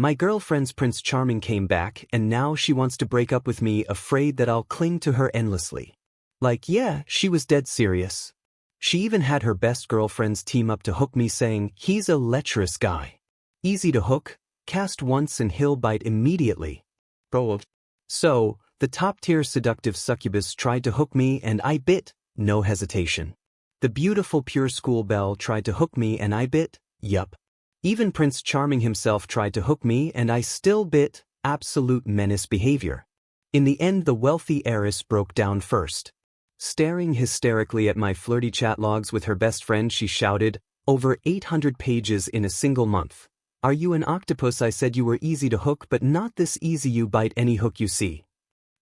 My girlfriend's Prince Charming came back and now she wants to break up with me, afraid that I'll cling to her endlessly. Like, yeah, she was dead serious. She even had her best girlfriends team up to hook me, saying, he's a lecherous guy. Easy to hook, cast once and he'll bite immediately. Bro. So, the top-tier seductive succubus tried to hook me and I bit, no hesitation. The beautiful pure school belle tried to hook me and I bit, yup. Even Prince Charming himself tried to hook me and I still bit, absolute menace behavior. In the end, the wealthy heiress broke down first. Staring hysterically at my flirty chat logs with her best friend, she shouted, over 800 pages in a single month. Are you an octopus? I said you were easy to hook, but not this easy. You bite any hook you see.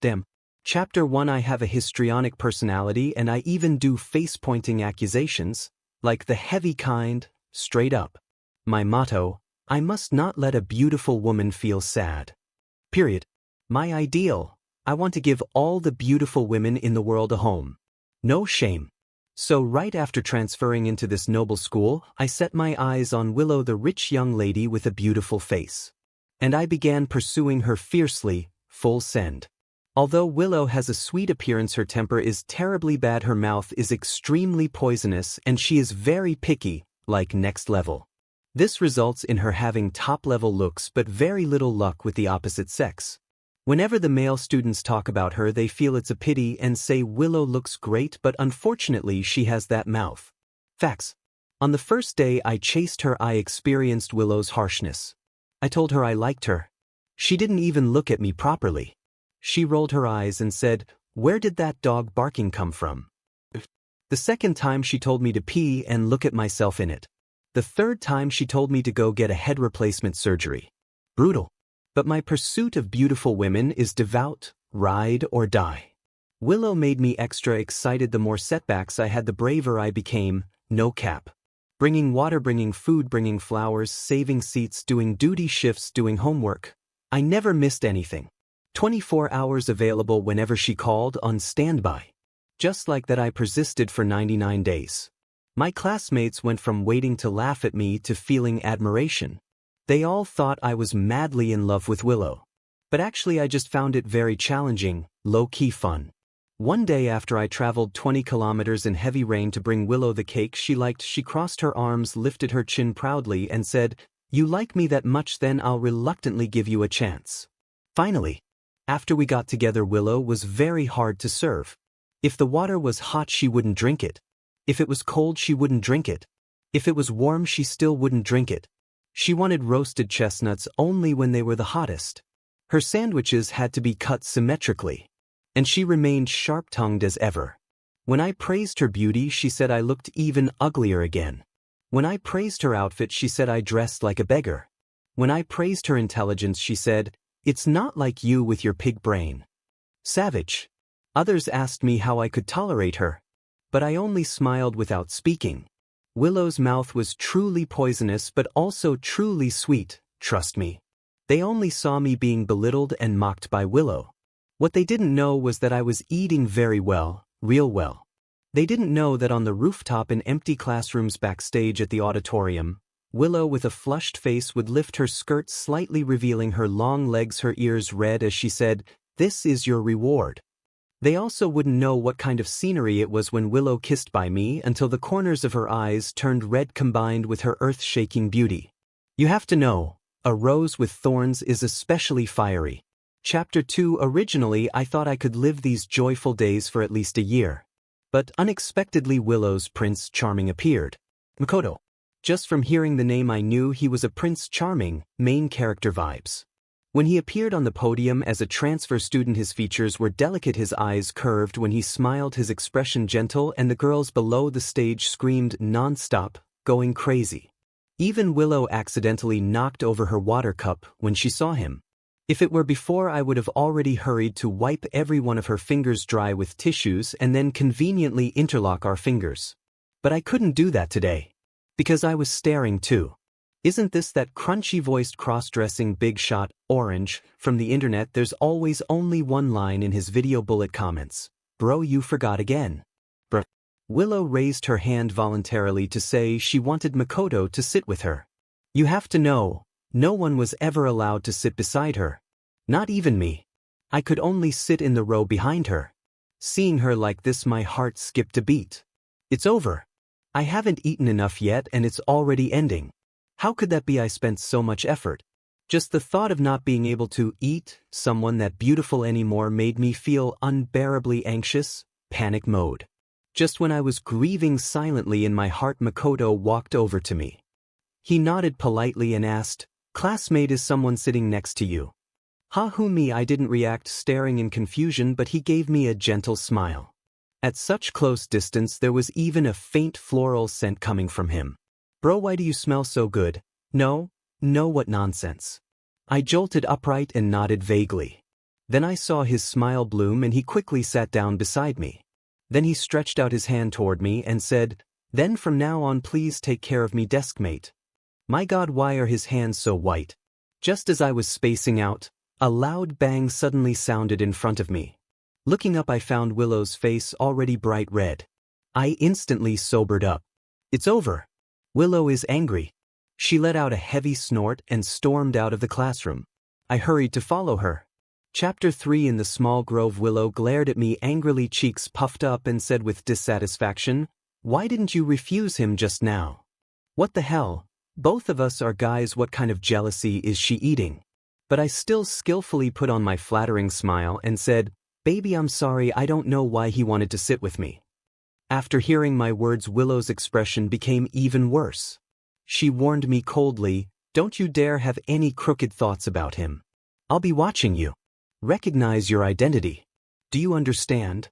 Damn. Chapter 1. I have a histrionic personality and I even do face-pointing accusations, like the heavy kind, straight up. My motto, I must not let a beautiful woman feel sad. Period. My ideal, I want to give all the beautiful women in the world a home. No shame. So right after transferring into this noble school, I set my eyes on Willow, the rich young lady with a beautiful face. And I began pursuing her fiercely, full send. Although Willow has a sweet appearance, her temper is terribly bad, her mouth is extremely poisonous, and she is very picky, like next level. This results in her having top-level looks but very little luck with the opposite sex. Whenever the male students talk about her, they feel it's a pity and say Willow looks great, but unfortunately she has that mouth. Facts. On the first day I chased her, I experienced Willow's harshness. I told her I liked her. She didn't even look at me properly. She rolled her eyes and said, "Where did that dog barking come from?" The second time she told me to pee and look at myself in it. The third time she told me to go get a head replacement surgery. Brutal. But my pursuit of beautiful women is devout, ride or die. Willow made me extra excited. The more setbacks I had, the braver I became, no cap. Bringing water, bringing food, bringing flowers, saving seats, doing duty shifts, doing homework. I never missed anything. 24 hours available whenever she called, on standby. Just like that I persisted for 99 days. My classmates went from waiting to laugh at me to feeling admiration. They all thought I was madly in love with Willow. But actually I just found it very challenging, low-key fun. One day after I traveled 20 kilometers in heavy rain to bring Willow the cake she liked, she crossed her arms, lifted her chin proudly and said, "You like me that much, then I'll reluctantly give you a chance." Finally. After we got together, Willow was very hard to serve. If the water was hot, she wouldn't drink it. If it was cold, she wouldn't drink it. If it was warm, she still wouldn't drink it. She wanted roasted chestnuts only when they were the hottest. Her sandwiches had to be cut symmetrically. And she remained sharp-tongued as ever. When I praised her beauty, she said I looked even uglier again. When I praised her outfit, she said I dressed like a beggar. When I praised her intelligence, she said, "It's not like you with your pig brain." Savage. Others asked me how I could tolerate her. But I only smiled without speaking. Willow's mouth was truly poisonous but also truly sweet, trust me. They only saw me being belittled and mocked by Willow. What they didn't know was that I was eating very well, real well. They didn't know that on the rooftop in empty classrooms backstage at the auditorium, Willow with a flushed face would lift her skirt slightly, revealing her long legs, her ears red, as she said, "This is your reward." They also wouldn't know what kind of scenery it was when Willow kissed by me until the corners of her eyes turned red, combined with her earth-shaking beauty. You have to know, a rose with thorns is especially fiery. Chapter 2. Originally I thought I could live these joyful days for at least a year. But unexpectedly Willow's Prince Charming appeared. Makoto. Just from hearing the name I knew he was a Prince Charming, main character vibes. When he appeared on the podium as a transfer student, his features were delicate, his eyes curved when he smiled, his expression gentle, and the girls below the stage screamed non-stop, going crazy. Even Willow accidentally knocked over her water cup when she saw him. If it were before, I would have already hurried to wipe every one of her fingers dry with tissues and then conveniently interlock our fingers. But I couldn't do that today. Because I was staring too. Isn't this that crunchy-voiced cross-dressing big shot, Orange, from the internet? There's always only one line in his video bullet comments. "Bro, you forgot again." Bruh. Willow raised her hand voluntarily to say she wanted Makoto to sit with her. You have to know, No one was ever allowed to sit beside her. Not even me. I could only sit in the row behind her. Seeing her like this, my heart skipped a beat. It's over. I haven't eaten enough yet and it's already ending. How could that be? I spent so much effort. Just the thought of not being able to eat someone that beautiful anymore made me feel unbearably anxious, panic mode. Just when I was grieving silently in my heart, Makoto walked over to me. He nodded politely and asked, "Classmate, is someone sitting next to you?" Who me? I didn't react, staring in confusion, but he gave me a gentle smile. At such close distance there was even a faint floral scent coming from him. "Bro, why do you smell so good?" No, what nonsense. I jolted upright and nodded vaguely. Then I saw his smile bloom and he quickly sat down beside me. Then he stretched out his hand toward me and said, "Then from now on please take care of me, deskmate." My God, why are his hands so white? Just as I was spacing out, a loud bang suddenly sounded in front of me. Looking up, I found Willow's face already bright red. I instantly sobered up. It's over. Willow is angry. She let out a heavy snort and stormed out of the classroom. I hurried to follow her. Chapter 3. In the small grove, Willow glared at me angrily, cheeks puffed up, and said with dissatisfaction, "Why didn't you refuse him just now?" What the hell? Both of us are guys. What kind of jealousy is she eating? But I still skillfully put on my flattering smile and said, "Baby, I'm sorry, I don't know why he wanted to sit with me." After hearing my words, Willow's expression became even worse. She warned me coldly, "Don't you dare have any crooked thoughts about him. I'll be watching you. Recognize your identity. Do you understand?"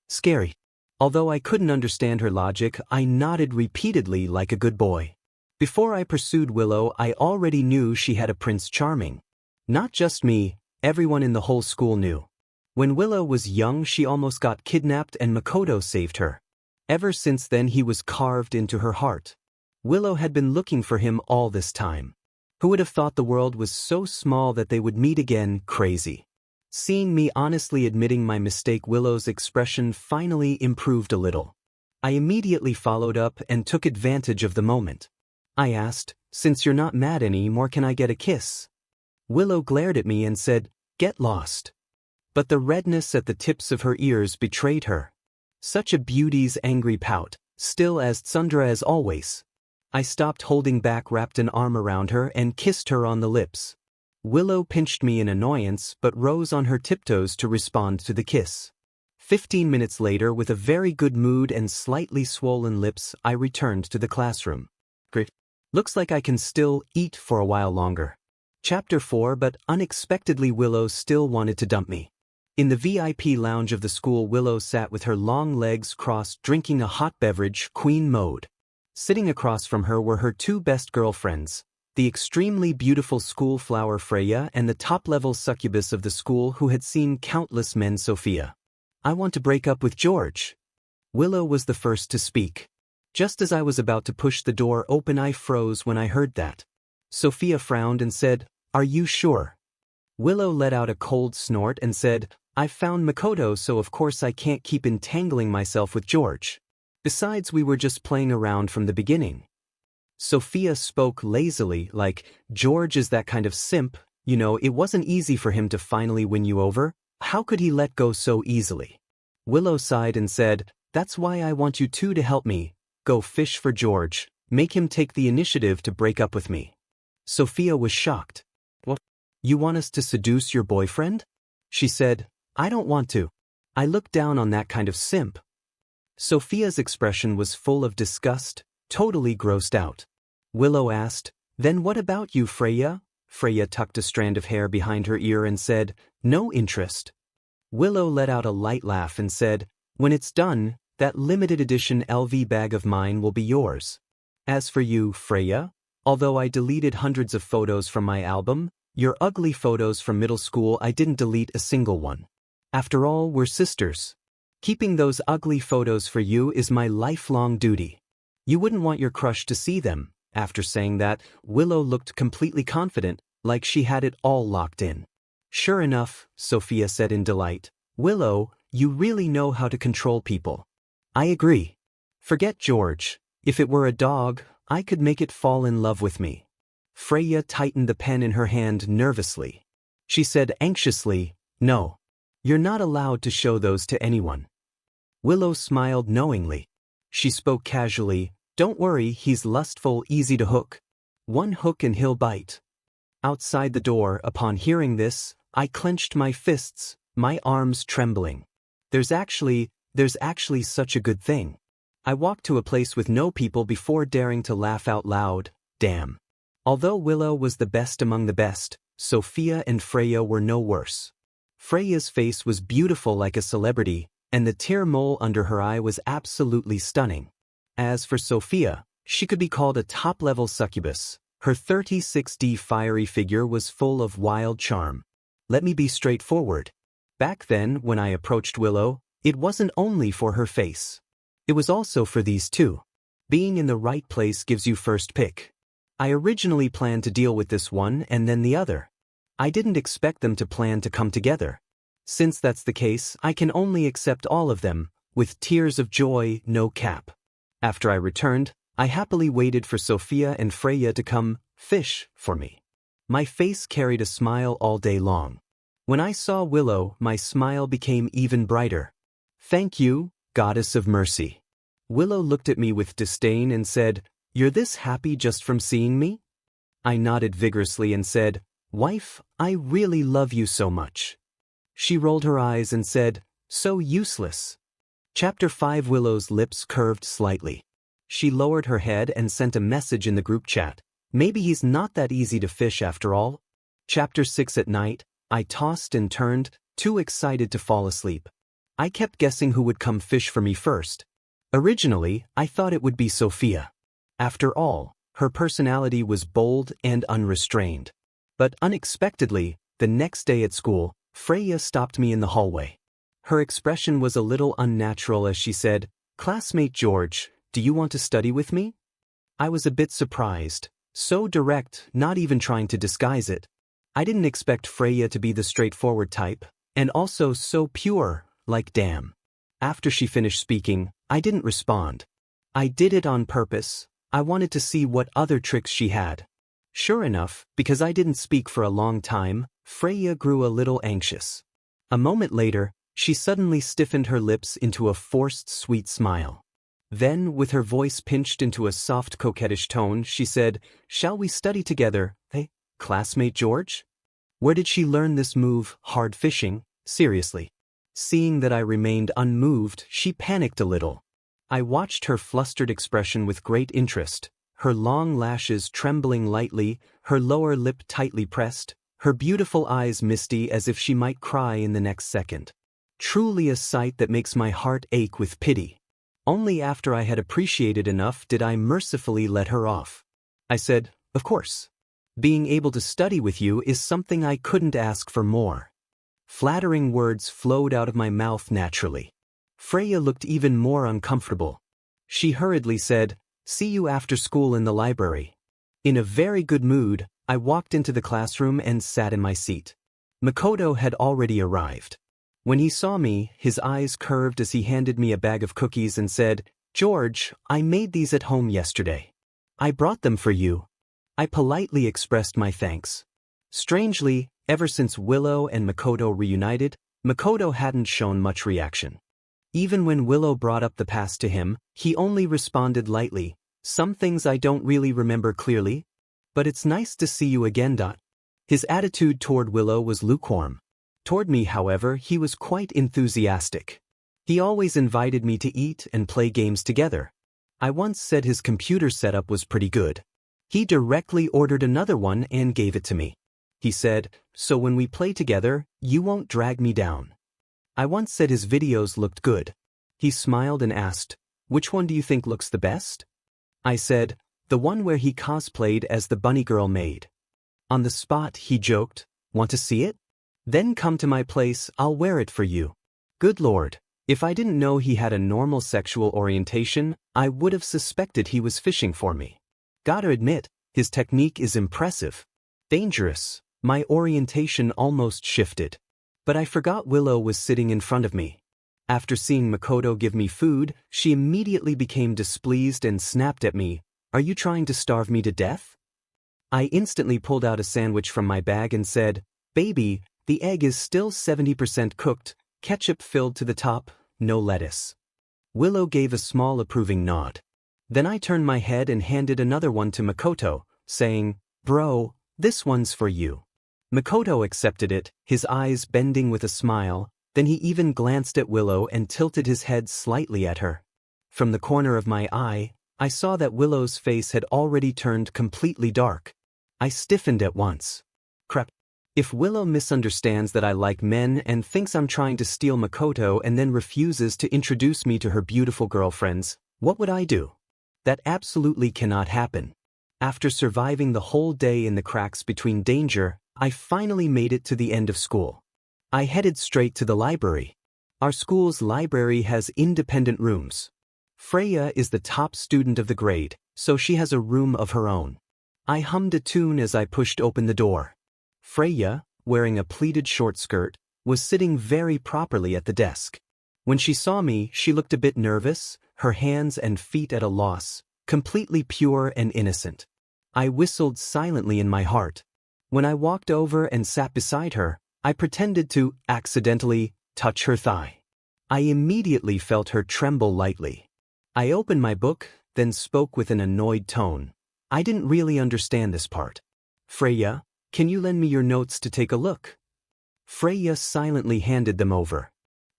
Scary. Although I couldn't understand her logic, I nodded repeatedly like a good boy. Before I pursued Willow, I already knew she had a Prince Charming. Not just me, everyone in the whole school knew. When Willow was young, she almost got kidnapped and Makoto saved her. Ever since then, he was carved into her heart. Willow had been looking for him all this time. Who would have thought the world was so small that they would meet again? Crazy. Seeing me honestly admitting my mistake, Willow's expression finally improved a little. I immediately followed up and took advantage of the moment. I asked, "Since you're not mad anymore, can I get a kiss?" Willow glared at me and said, "Get lost." But the redness at the tips of her ears betrayed her. Such a beauty's angry pout, still as tsundere as always. I stopped holding back, wrapped an arm around her, and kissed her on the lips. Willow pinched me in annoyance but rose on her tiptoes to respond to the kiss. 15 minutes later, with a very good mood and slightly swollen lips, I returned to the classroom. Great. Looks like I can still eat for a while longer. Chapter 4. But unexpectedly, Willow still wanted to dump me. In the VIP lounge of the school, Willow sat with her long legs crossed, drinking a hot beverage, queen mode. Sitting across from her were her two best girlfriends, the extremely beautiful school flower Freya and the top-level succubus of the school who had seen countless men, Sophia. "I want to break up with George." Willow was the first to speak. Just as I was about to push the door open, I froze when I heard that. Sophia frowned and said, "Are you sure?" Willow let out a cold snort and said, "I've found Makoto, so of course I can't keep entangling myself with George. Besides, we were just playing around from the beginning." Sophia spoke lazily, like, "George is that kind of simp, you know, it wasn't easy for him to finally win you over. How could he let go so easily?" Willow sighed and said, "That's why I want you two to help me. Go fish for George, make him take the initiative to break up with me." Sophia was shocked. "What? You want us to seduce your boyfriend?" She said, "I don't want to. I look down on that kind of simp." Sophia's expression was full of disgust, totally grossed out. Willow asked, "Then what about you, Freya?" Freya tucked a strand of hair behind her ear and said, "No interest." Willow let out a light laugh and said, "When it's done, that limited edition LV bag of mine will be yours. As for you, Freya, although I deleted hundreds of photos from my album, your ugly photos from middle school, I didn't delete a single one. After all, we're sisters. Keeping those ugly photos for you is my lifelong duty. You wouldn't want your crush to see them." After saying that, Willow looked completely confident, like she had it all locked in. "Sure enough," Sophia said in delight. "Willow, you really know how to control people." "I agree. Forget George. If it were a dog, I could make it fall in love with me." Freya tightened the pen in her hand nervously. She said anxiously, "No. You're not allowed to show those to anyone." Willow smiled knowingly. She spoke casually, "Don't worry, he's lustful, easy to hook. One hook and he'll bite." Outside the door, upon hearing this, I clenched my fists, my arms trembling. There's actually such a good thing. I walked to a place with no people before daring to laugh out loud. Damn. Although Willow was the best among the best, Sophia and Freya were no worse. Freya's face was beautiful like a celebrity, and the tear mole under her eye was absolutely stunning. As for Sophia, she could be called a top-level succubus. Her 36D fiery figure was full of wild charm. Let me be straightforward. Back then, when I approached Willow, it wasn't only for her face. It was also for these two. Being in the right place gives you first pick. I originally planned to deal with this one and then the other. I didn't expect them to plan to come together. Since that's the case, I can only accept all of them, with tears of joy, no cap. After I returned, I happily waited for Sophia and Freya to come fish for me. My face carried a smile all day long. When I saw Willow, my smile became even brighter. "Thank you, Goddess of Mercy." Willow looked at me with disdain and said, "You're this happy just from seeing me?" I nodded vigorously and said, "Wife, I really love you so much." She rolled her eyes and said, "So useless." Chapter 5. Willow's lips curved slightly. She lowered her head and sent a message in the group chat. Maybe he's not that easy to fish after all. Chapter 6. At night, I tossed and turned, too excited to fall asleep. I kept guessing who would come fish for me first. Originally, I thought it would be Sophia. After all, her personality was bold and unrestrained. But unexpectedly, the next day at school, Freya stopped me in the hallway. Her expression was a little unnatural as she said, "Classmate George, do you want to study with me?" I was a bit surprised. So direct, not even trying to disguise it. I didn't expect Freya to be the straightforward type, and also so pure, like damn. After she finished speaking, I didn't respond. I did it on purpose. I wanted to see what other tricks she had. Sure enough, because I didn't speak for a long time, Freya grew a little anxious. A moment later, she suddenly stiffened her lips into a forced sweet smile. Then, with her voice pinched into a soft coquettish tone, she said, "Shall we study together, hey, classmate George?" Where did she learn this move, hard fishing? Seriously. Seeing that I remained unmoved, she panicked a little. I watched her flustered expression with great interest, her long lashes trembling lightly, her lower lip tightly pressed, her beautiful eyes misty as if she might cry in the next second. Truly a sight that makes my heart ache with pity. Only after I had appreciated enough did I mercifully let her off. I said, "Of course. Being able to study with you is something I couldn't ask for more." Flattering words flowed out of my mouth naturally. Freya looked even more uncomfortable. She hurriedly said, "See you after school in the library." In a very good mood, I walked into the classroom and sat in my seat. Makoto had already arrived. When he saw me, his eyes curved as he handed me a bag of cookies and said, "George, I made these at home yesterday. I brought them for you." I politely expressed my thanks. Strangely, ever since Willow and Makoto reunited, Makoto hadn't shown much reaction. Even when Willow brought up the past to him, he only responded lightly, "Some things I don't really remember clearly, but it's nice to see you again." His attitude toward Willow was lukewarm. Toward me, however, he was quite enthusiastic. He always invited me to eat and play games together. I once said his computer setup was pretty good. He directly ordered another one and gave it to me. He said, "So when we play together, you won't drag me down." I once said his videos looked good. He smiled and asked, "Which one do you think looks the best?" I said, "The one where he cosplayed as the bunny girl maid." On the spot, he joked, "Want to see it? Then come to my place, I'll wear it for you." Good Lord, if I didn't know he had a normal sexual orientation, I would have suspected he was fishing for me. Gotta admit, his technique is impressive. Dangerous. My orientation almost shifted. But I forgot Willow was sitting in front of me. After seeing Makoto give me food, she immediately became displeased and snapped at me, "Are you trying to starve me to death?" I instantly pulled out a sandwich from my bag and said, "Baby, the egg is still 70% cooked, ketchup filled to the top, no lettuce." Willow gave a small approving nod. Then I turned my head and handed another one to Makoto, saying, "Bro, this one's for you." Makoto accepted it, his eyes bending with a smile, then he even glanced at Willow and tilted his head slightly at her. From the corner of my eye, I saw that Willow's face had already turned completely dark. I stiffened at once. Crap. If Willow misunderstands that I like men and thinks I'm trying to steal Makoto and then refuses to introduce me to her beautiful girlfriends, what would I do? That absolutely cannot happen. After surviving the whole day in the cracks between danger, I finally made it to the end of school. I headed straight to the library. Our school's library has independent rooms. Freya is the top student of the grade, so she has a room of her own. I hummed a tune as I pushed open the door. Freya, wearing a pleated short skirt, was sitting very properly at the desk. When she saw me, she looked a bit nervous, her hands and feet at a loss, completely pure and innocent. I whistled silently in my heart. When I walked over and sat beside her, I pretended to accidentally touch her thigh. I immediately felt her tremble lightly. I opened my book, then spoke with an annoyed tone. I didn't really understand this part. "Freya, can you lend me your notes to take a look?" Freya silently handed them over.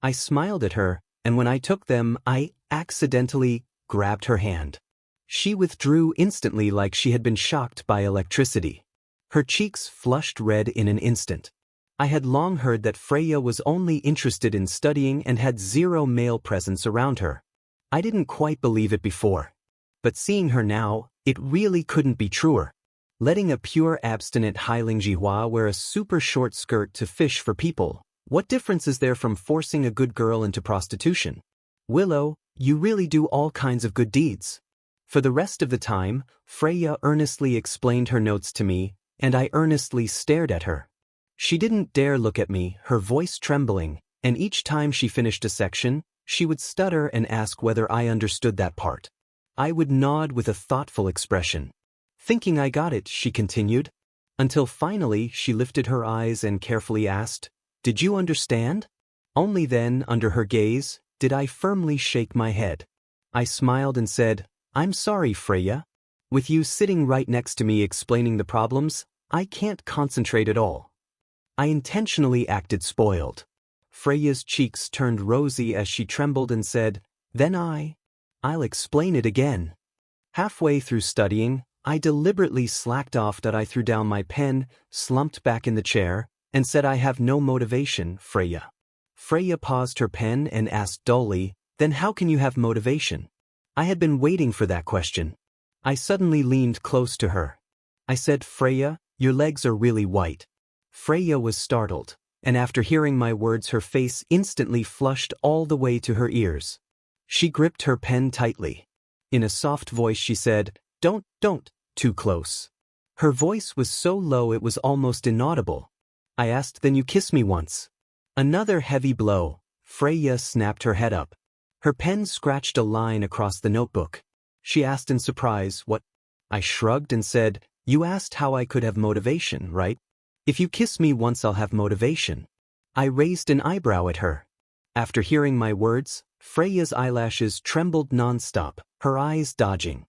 I smiled at her, and when I took them, I accidentally grabbed her hand. She withdrew instantly like she had been shocked by electricity. Her cheeks flushed red in an instant. I had long heard that Freya was only interested in studying and had zero male presence around her. I didn't quite believe it before. But seeing her now, it really couldn't be truer. Letting a pure abstinent Highling Jihua wear a super short skirt to fish for people, what difference is there from forcing a good girl into prostitution? Willow, you really do all kinds of good deeds. For the rest of the time, Freya earnestly explained her notes to me, and I earnestly stared at her. She didn't dare look at me, her voice trembling, and each time she finished a section, she would stutter and ask whether I understood that part. I would nod with a thoughtful expression. Thinking I got it, she continued, until finally she lifted her eyes and carefully asked, "Did you understand?" Only then, under her gaze, did I firmly shake my head. I smiled and said, "I'm sorry, Freya. With you sitting right next to me explaining the problems, I can't concentrate at all." I intentionally acted spoiled. Freya's cheeks turned rosy as she trembled and said, "Then I'll explain it again." Halfway through studying, I deliberately slacked off that I threw down my pen, slumped back in the chair, and said, "I have no motivation, Freya." Freya paused her pen and asked dully, "Then how can you have motivation?" I had been waiting for that question. I suddenly leaned close to her. I said, "Freya, your legs are really white." Freya was startled, and after hearing my words her face instantly flushed all the way to her ears. She gripped her pen tightly. In a soft voice she said, Don't, too close." Her voice was so low it was almost inaudible. I asked, "Then you kiss me once." Another heavy blow. Freya snapped her head up. Her pen scratched a line across the notebook. She asked in surprise, "What?" I shrugged and said, "You asked how I could have motivation, right? If you kiss me once I'll have motivation." I raised an eyebrow at her. After hearing my words, Freya's eyelashes trembled non-stop, her eyes dodging.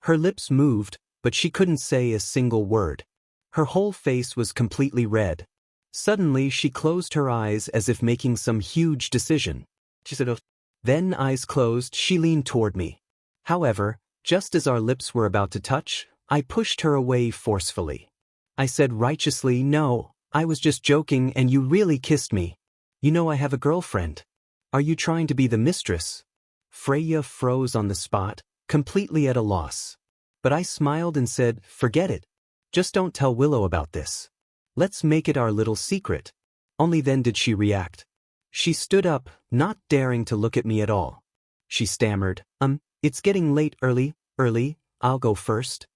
Her lips moved, but she couldn't say a single word. Her whole face was completely red. Suddenly she closed her eyes as if making some huge decision. She said, "Oh." Then, eyes closed, she leaned toward me. However, just as our lips were about to touch, I pushed her away forcefully. I said righteously, "No, I was just joking and you really kissed me. You know I have a girlfriend. Are you trying to be the mistress?" Freya froze on the spot, completely at a loss. But I smiled and said, "Forget it. Just don't tell Willow about this. Let's make it our little secret." Only then did she react. She stood up, not daring to look at me at all. She stammered, It's getting late, early, I'll go first."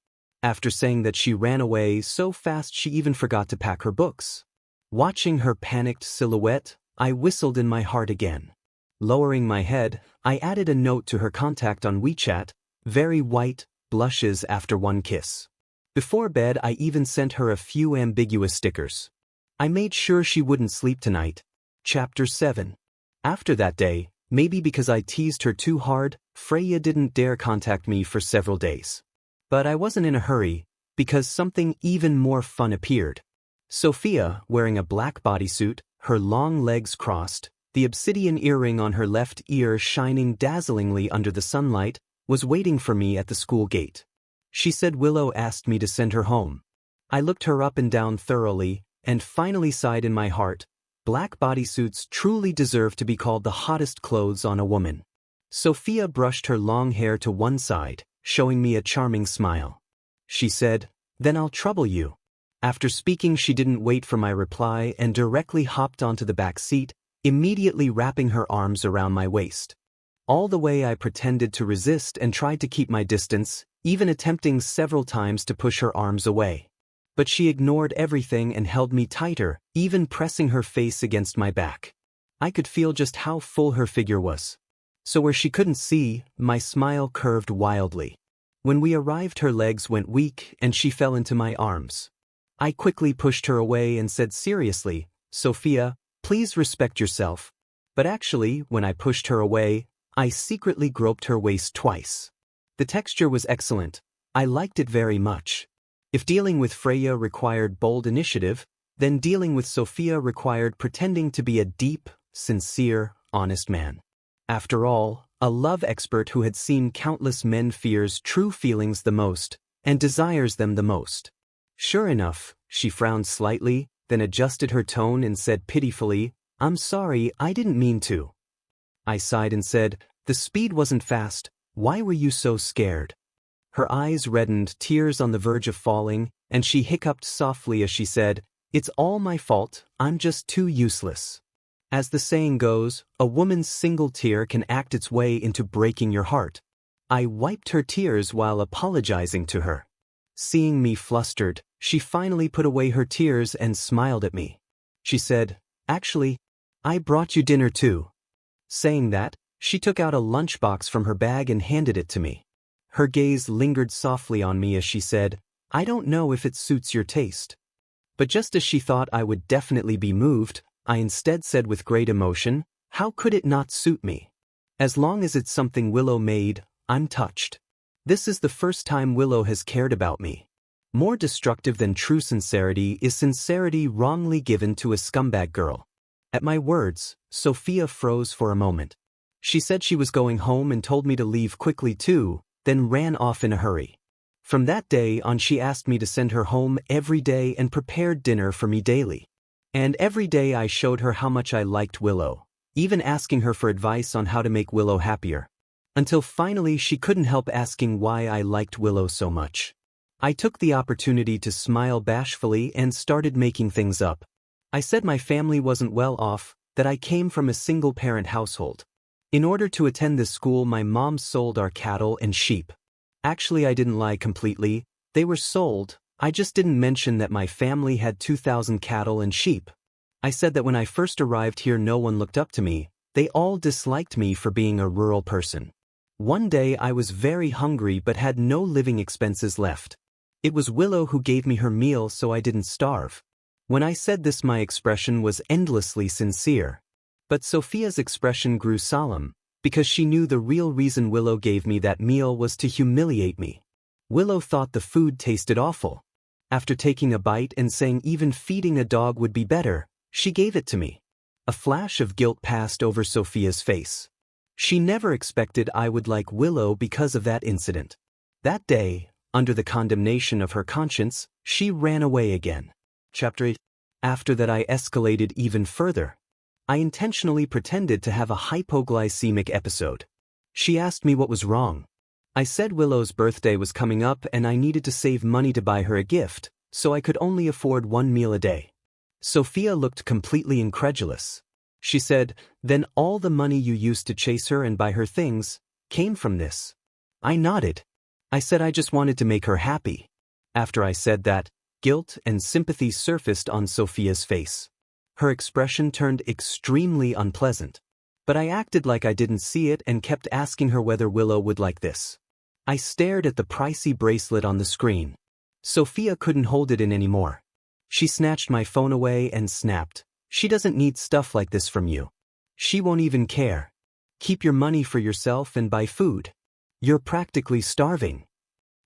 After saying that, she ran away so fast she even forgot to pack her books. Watching her panicked silhouette, I whistled in my heart again. Lowering my head, I added a note to her contact on WeChat, "Very white, blushes after one kiss." Before bed I even sent her a few ambiguous stickers. I made sure she wouldn't sleep tonight. Chapter 7. After that day, maybe because I teased her too hard, Freya didn't dare contact me for several days. But I wasn't in a hurry, because something even more fun appeared. Sophia, wearing a black bodysuit, her long legs crossed, the obsidian earring on her left ear shining dazzlingly under the sunlight, was waiting for me at the school gate. She said Willow asked me to send her home. I looked her up and down thoroughly, and finally sighed in my heart. Black bodysuits truly deserve to be called the hottest clothes on a woman. Sophia brushed her long hair to one side, showing me a charming smile. She said, "Then I'll trouble you." After speaking, she didn't wait for my reply and directly hopped onto the back seat, immediately wrapping her arms around my waist. All the way I pretended to resist and tried to keep my distance, even attempting several times to push her arms away. But she ignored everything and held me tighter, even pressing her face against my back. I could feel just how full her figure was. So where she couldn't see, my smile curved wildly. When we arrived, her legs went weak and she fell into my arms. I quickly pushed her away and said seriously, "Sophia, please respect yourself." But actually, when I pushed her away, I secretly groped her waist twice. The texture was excellent. I liked it very much. If dealing with Freya required bold initiative, then dealing with Sophia required pretending to be a deep, sincere, honest man. After all, a love expert who had seen countless men fears true feelings the most, and desires them the most. Sure enough, she frowned slightly, then adjusted her tone and said pitifully, "I'm sorry, I didn't mean to." I sighed and said, "The speed wasn't fast. Why were you so scared?" Her eyes reddened, tears on the verge of falling, and she hiccuped softly as she said, "It's all my fault, I'm just too useless." As the saying goes, a woman's single tear can act its way into breaking your heart. I wiped her tears while apologizing to her. Seeing me flustered, she finally put away her tears and smiled at me. She said, "Actually, I brought you dinner too." Saying that, she took out a lunchbox from her bag and handed it to me. Her gaze lingered softly on me as she said, "I don't know if it suits your taste." But just as she thought I would definitely be moved, I instead said with great emotion, "How could it not suit me? As long as it's something Willow made, I'm touched." This is the first time Willow has cared about me. More destructive than true sincerity is sincerity wrongly given to a scumbag girl. At my words, Sophia froze for a moment. She said she was going home and told me to leave quickly too, then ran off in a hurry. From that day on, she asked me to send her home every day and prepared dinner for me daily. And every day I showed her how much I liked Willow, even asking her for advice on how to make Willow happier. Until finally she couldn't help asking why I liked Willow so much. I took the opportunity to smile bashfully and started making things up. I said my family wasn't well off, that I came from a single-parent household. In order to attend this school, my mom sold our cattle and sheep. Actually, I didn't lie completely. They were sold. I just didn't mention that my family had 2,000 cattle and sheep. I said that when I first arrived here, no one looked up to me. They all disliked me for being a rural person. One day I was very hungry but had no living expenses left. It was Willow who gave me her meal so I didn't starve. When I said this, my expression was endlessly sincere. But Sophia's expression grew solemn, because she knew the real reason Willow gave me that meal was to humiliate me. Willow thought the food tasted awful. After taking a bite and saying even feeding a dog would be better, she gave it to me. A flash of guilt passed over Sophia's face. She never expected I would like Willow because of that incident. That day, under the condemnation of her conscience, she ran away again. Chapter 8. After that, I escalated even further. I intentionally pretended to have a hypoglycemic episode. She asked me what was wrong. I said Willow's birthday was coming up and I needed to save money to buy her a gift, so I could only afford one meal a day. Sophia looked completely incredulous. She said, "Then all the money you used to chase her and buy her things came from this?" I nodded. I said I just wanted to make her happy. After I said that, guilt and sympathy surfaced on Sophia's face. Her expression turned extremely unpleasant. But I acted like I didn't see it and kept asking her whether Willow would like this. I stared at the pricey bracelet on the screen. Sophia couldn't hold it in anymore. She snatched my phone away and snapped, "She doesn't need stuff like this from you. She won't even care. Keep your money for yourself and buy food. You're practically starving."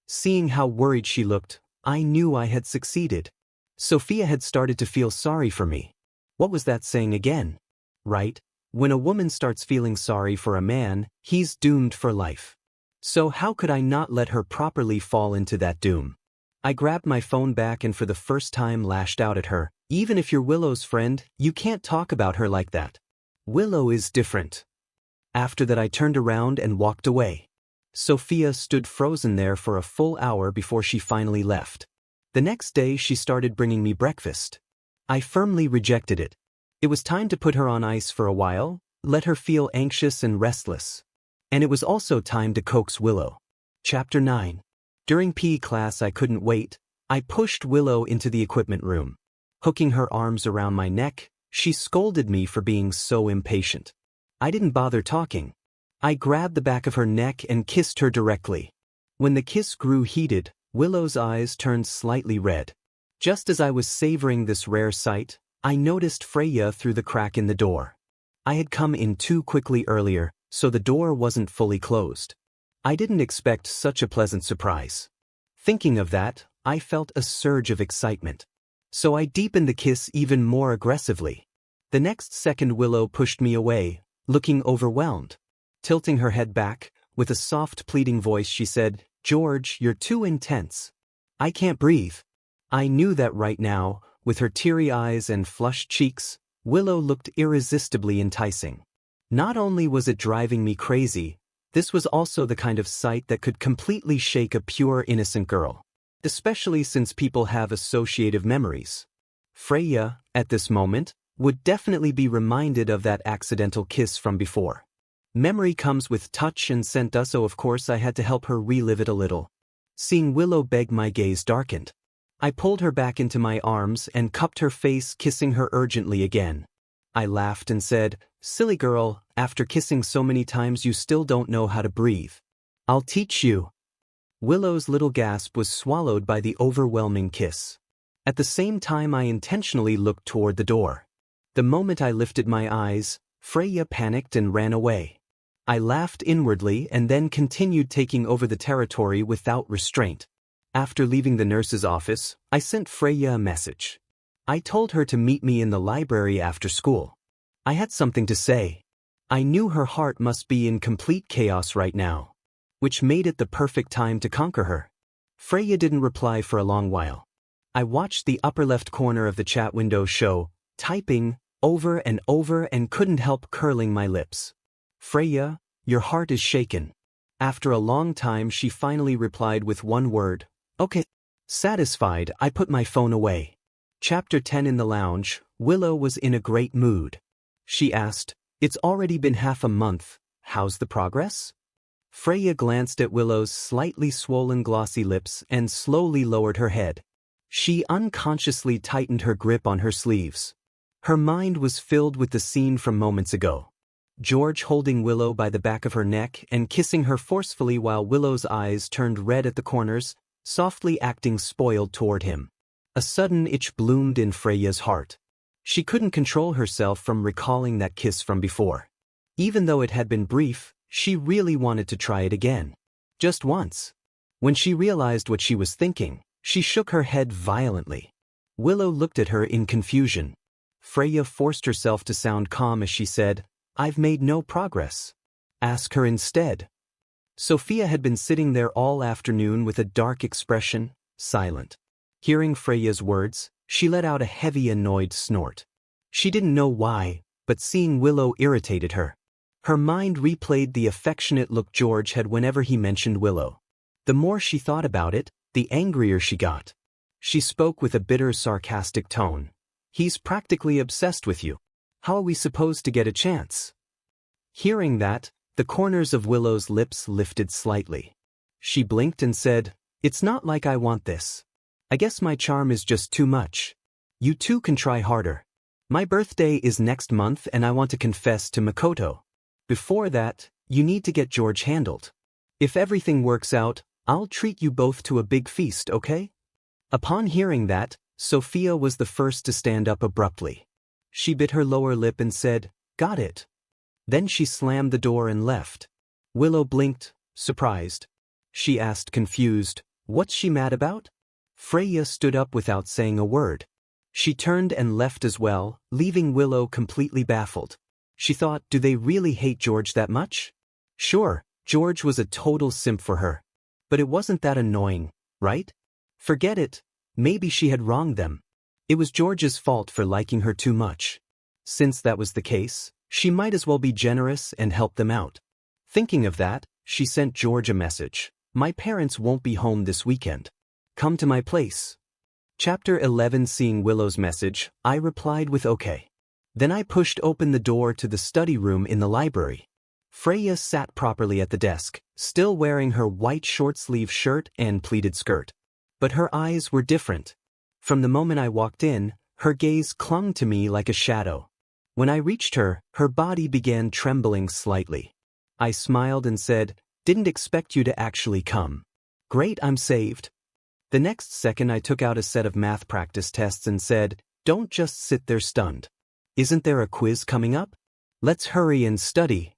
Seeing how worried she looked, I knew I had succeeded. Sophia had started to feel sorry for me. What was that saying again? Right? When a woman starts feeling sorry for a man, he's doomed for life. So how could I not let her properly fall into that doom? I grabbed my phone back and for the first time lashed out at her. "Even if you're Willow's friend, you can't talk about her like that. Willow is different." After that I turned around and walked away. Sophia stood frozen there for a full hour before she finally left. The next day she started bringing me breakfast. I firmly rejected it. It was time to put her on ice for a while, let her feel anxious and restless. And it was also time to coax Willow. Chapter 9. During PE class I couldn't wait. I pushed Willow into the equipment room. Hooking her arms around my neck, she scolded me for being so impatient. I didn't bother talking. I grabbed the back of her neck and kissed her directly. When the kiss grew heated, Willow's eyes turned slightly red. Just as I was savoring this rare sight, I noticed Freya through the crack in the door. I had come in too quickly earlier, so the door wasn't fully closed. I didn't expect such a pleasant surprise. Thinking of that, I felt a surge of excitement. So I deepened the kiss even more aggressively. The next second Willow pushed me away, looking overwhelmed. Tilting her head back, with a soft pleading voice she said, "George, you're too intense. I can't breathe." I knew that right now, with her teary eyes and flushed cheeks, Willow looked irresistibly enticing. Not only was it driving me crazy, this was also the kind of sight that could completely shake a pure innocent girl. Especially since people have associative memories. Freya, at this moment, would definitely be reminded of that accidental kiss from before. Memory comes with touch and scent, so of course I had to help her relive it a little. Seeing Willow beg, my gaze darkened. I pulled her back into my arms and cupped her face, kissing her urgently again. I laughed and said, "Silly girl, after kissing so many times you still don't know how to breathe. I'll teach you." Willow's little gasp was swallowed by the overwhelming kiss. At the same time I intentionally looked toward the door. The moment I lifted my eyes, Freya panicked and ran away. I laughed inwardly and then continued taking over the territory without restraint. After leaving the nurse's office, I sent Freya a message. I told her to meet me in the library after school. I had something to say. I knew her heart must be in complete chaos right now, which made it the perfect time to conquer her. Freya didn't reply for a long while. I watched the upper left corner of the chat window show, typing over and over and couldn't help curling my lips. "Freya, your heart is shaken." After a long time she finally replied with one word, "Okay." Satisfied, I put my phone away. Chapter 10. In the lounge, Willow was in a great mood. She asked, "It's already been half a month, how's the progress?" Freya glanced at Willow's slightly swollen glossy lips and slowly lowered her head. She unconsciously tightened her grip on her sleeves. Her mind was filled with the scene from moments ago. George holding Willow by the back of her neck and kissing her forcefully while Willow's eyes turned red at the corners, softly acting spoiled toward him. A sudden itch bloomed in Freya's heart. She couldn't control herself from recalling that kiss from before. Even though it had been brief, she really wanted to try it again. Just once. When she realized what she was thinking, she shook her head violently. Willow looked at her in confusion. Freya forced herself to sound calm as she said, "I've made no progress. Ask her instead." Sophia had been sitting there all afternoon with a dark expression, silent. Hearing Freya's words, she let out a heavy, annoyed snort. She didn't know why, but seeing Willow irritated her. Her mind replayed the affectionate look George had whenever he mentioned Willow. The more she thought about it, the angrier she got. She spoke with a bitter, sarcastic tone. "He's practically obsessed with you. How are we supposed to get a chance?" Hearing that, the corners of Willow's lips lifted slightly. She blinked and said, "It's not like I want this. I guess my charm is just too much. You two can try harder. My birthday is next month and I want to confess to Makoto. Before that, you need to get George handled. If everything works out, I'll treat you both to a big feast, okay?" Upon hearing that, Sophia was the first to stand up abruptly. She bit her lower lip and said, "Got it." Then she slammed the door and left. Willow blinked, surprised. She asked confused, "What's she mad about?" Freya stood up without saying a word. She turned and left as well, leaving Willow completely baffled. She thought, do they really hate George that much? Sure, George was a total simp for her. But it wasn't that annoying, right? Forget it. Maybe she had wronged them. It was George's fault for liking her too much. Since that was the case, she might as well be generous and help them out. Thinking of that, she sent George a message. "My parents won't be home this weekend. Come to my place." Chapter 11. Seeing Willow's message, I replied with okay. Then I pushed open the door to the study room in the library. Freya sat properly at the desk, still wearing her white short-sleeve shirt and pleated skirt. But her eyes were different. From the moment I walked in, her gaze clung to me like a shadow. When I reached her, her body began trembling slightly. I smiled and said, "Didn't expect you to actually come. Great, I'm saved." The next second I took out a set of math practice tests and said, "Don't just sit there stunned. Isn't there a quiz coming up? Let's hurry and study."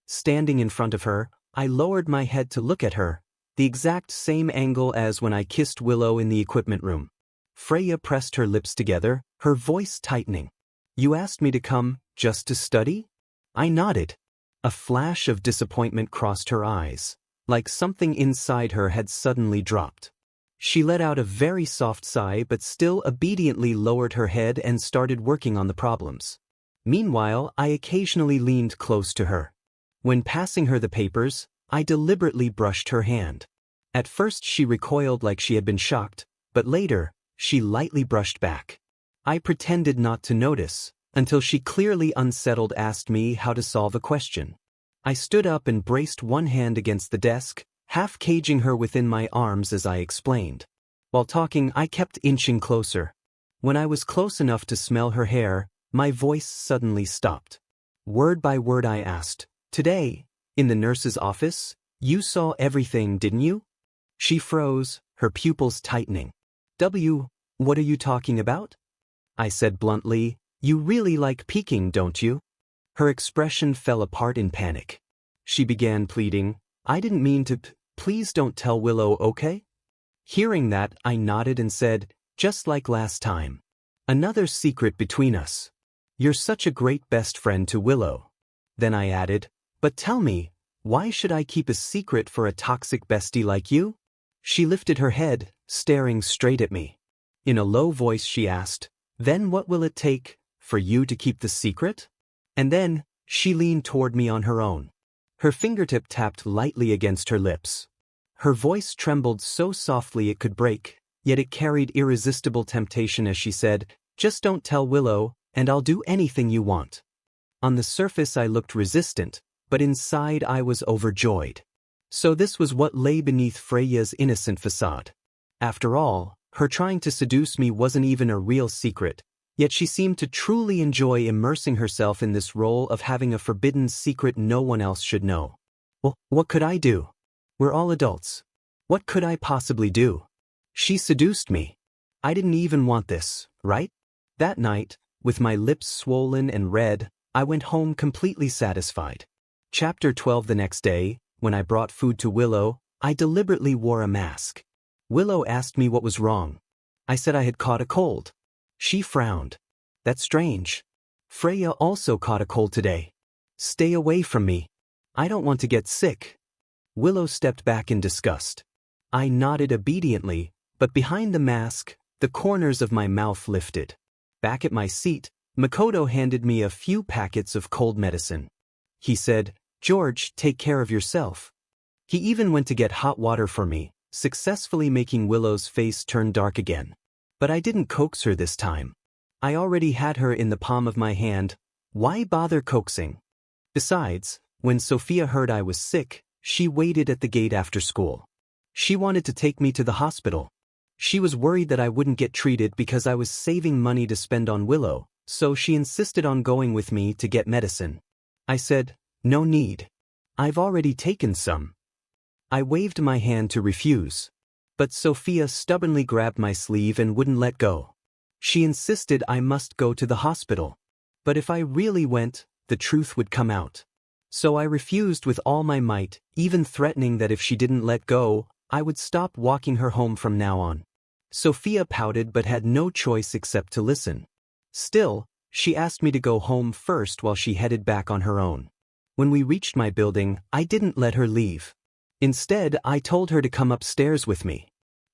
Standing in front of her, I lowered my head to look at her, the exact same angle as when I kissed Willow in the equipment room. Freya pressed her lips together, her voice tightening. "You asked me to come, just to study?" I nodded. A flash of disappointment crossed her eyes, like something inside her had suddenly dropped. She let out a very soft sigh but still obediently lowered her head and started working on the problems. Meanwhile, I occasionally leaned close to her. When passing her the papers, I deliberately brushed her hand. At first she recoiled like she had been shocked, but later, she lightly brushed back. I pretended not to notice, until she clearly unsettled asked me how to solve a question. I stood up and braced one hand against the desk, half caging her within my arms as I explained. While talking, I kept inching closer. When I was close enough to smell her hair, my voice suddenly stopped. Word by word I asked, "Today, in the nurse's office, you saw everything, didn't you?" She froze, her pupils tightening. What are you talking about?" I said bluntly, "You really like peeking, don't you?" Her expression fell apart in panic. She began pleading, "I didn't mean to, please don't tell Willow, okay?" Hearing that, I nodded and said, "Just like last time. Another secret between us. You're such a great best friend to Willow." Then I added, "But tell me, why should I keep a secret for a toxic bestie like you?" She lifted her head, staring straight at me. In a low voice she asked, "Then what will it take, for you to keep the secret?" And then, she leaned toward me on her own. Her fingertip tapped lightly against her lips. Her voice trembled so softly it could break, yet it carried irresistible temptation as she said, "Just don't tell Willow, and I'll do anything you want." On the surface I looked resistant, but inside I was overjoyed. So this was what lay beneath Freya's innocent facade. After all, her trying to seduce me wasn't even a real secret, yet she seemed to truly enjoy immersing herself in this role of having a forbidden secret no one else should know. Well, what could I do? We're all adults. What could I possibly do? She seduced me. I didn't even want this, right? That night, with my lips swollen and red, I went home completely satisfied. Chapter 12. The next day, when I brought food to Willow, I deliberately wore a mask. Willow asked me what was wrong. I said I had caught a cold. She frowned. "That's strange. Freya also caught a cold today. Stay away from me. I don't want to get sick." Willow stepped back in disgust. I nodded obediently, but behind the mask, the corners of my mouth lifted. Back at my seat, Makoto handed me a few packets of cold medicine. He said, "George, take care of yourself." He even went to get hot water for me, successfully making Willow's face turn dark again. But I didn't coax her this time. I already had her in the palm of my hand. Why bother coaxing? Besides, when Sophia heard I was sick, she waited at the gate after school. She wanted to take me to the hospital. She was worried that I wouldn't get treated because I was saving money to spend on Willow, so she insisted on going with me to get medicine. I said, "No need. I've already taken some." I waved my hand to refuse. But Sophia stubbornly grabbed my sleeve and wouldn't let go. She insisted I must go to the hospital. But if I really went, the truth would come out. So I refused with all my might, even threatening that if she didn't let go, I would stop walking her home from now on. Sophia pouted but had no choice except to listen. Still, she asked me to go home first while she headed back on her own. When we reached my building, I didn't let her leave. Instead, I told her to come upstairs with me.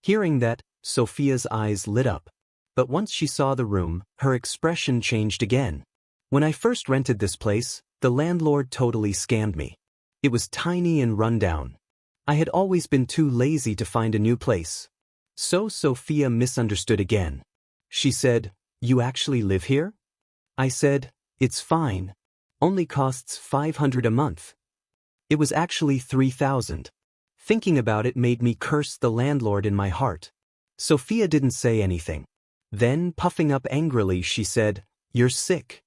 Hearing that, Sophia's eyes lit up. But once she saw the room, her expression changed again. When I first rented this place, the landlord totally scammed me. It was tiny and run down. I had always been too lazy to find a new place. So Sophia misunderstood again. She said, "You actually live here?" I said, "It's fine. Only costs $500 a month." It was actually $3,000. Thinking about it made me curse the landlord in my heart. Sophia didn't say anything. Then, puffing up angrily, she said, "You're sick.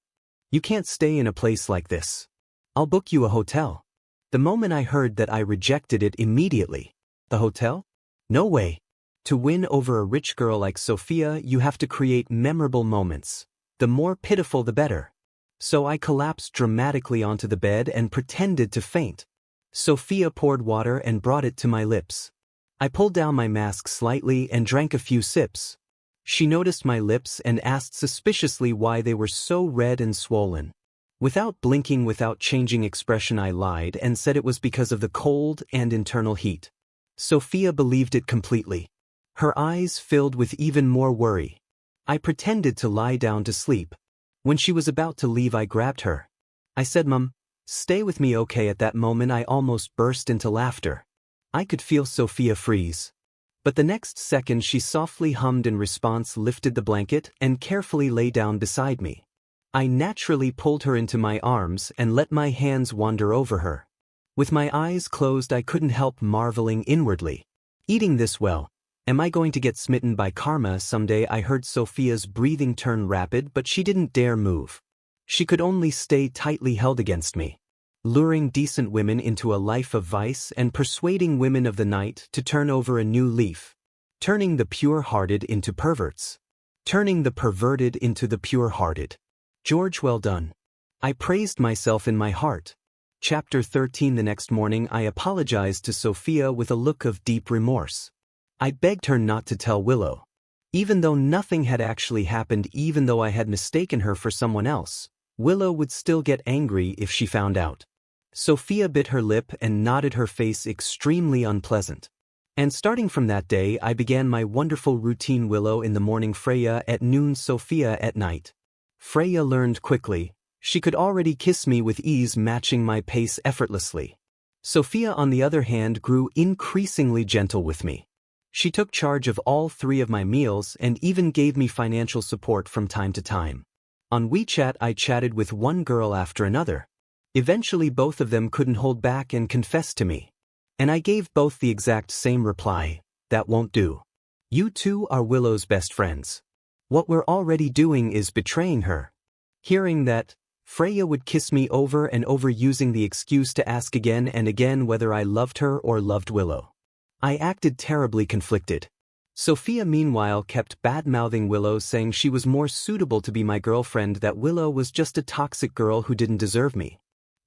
You can't stay in a place like this. I'll book you a hotel." The moment I heard that, I rejected it immediately. The hotel? No way. To win over a rich girl like Sophia, you have to create memorable moments. The more pitiful the better. So I collapsed dramatically onto the bed and pretended to faint. Sophia poured water and brought it to my lips. I pulled down my mask slightly and drank a few sips. She noticed my lips and asked suspiciously why they were so red and swollen. Without blinking, without changing expression, I lied and said it was because of the cold and internal heat. Sophia believed it completely. Her eyes filled with even more worry. I pretended to lie down to sleep. When she was about to leave, I grabbed her. I said, "Mom, stay with me, okay?" At that moment, I almost burst into laughter. I could feel Sophia freeze. But the next second, she softly hummed in response, lifted the blanket, and carefully lay down beside me. I naturally pulled her into my arms and let my hands wander over her. With my eyes closed, I couldn't help marveling inwardly. Eating this well. Am I going to get smitten by karma someday? I heard Sophia's breathing turn rapid, but she didn't dare move. She could only stay tightly held against me. Luring decent women into a life of vice and persuading women of the night to turn over a new leaf. Turning the pure-hearted into perverts. Turning the perverted into the pure-hearted. George, well done. I praised myself in my heart. Chapter 13. The next morning, I apologized to Sophia with a look of deep remorse. I begged her not to tell Willow. Even though nothing had actually happened, even though I had mistaken her for someone else, Willow would still get angry if she found out. Sophia bit her lip and nodded her face extremely unpleasant. And starting from that day, I began my wonderful routine: Willow in the morning, Freya at noon, Sophia at night. Freya learned quickly. She could already kiss me with ease, matching my pace effortlessly. Sophia, on the other hand, grew increasingly gentle with me. She took charge of all 3 of my meals and even gave me financial support from time to time. On WeChat, I chatted with one girl after another. Eventually, both of them couldn't hold back and confessed to me. And I gave both the exact same reply: "That won't do. You two are Willow's best friends. What we're already doing is betraying her." Hearing that, Freya would kiss me over and over, using the excuse to ask again and again whether I loved her or loved Willow. I acted terribly conflicted. Sophia, meanwhile, kept bad-mouthing Willow, saying she was more suitable to be my girlfriend, that Willow was just a toxic girl who didn't deserve me.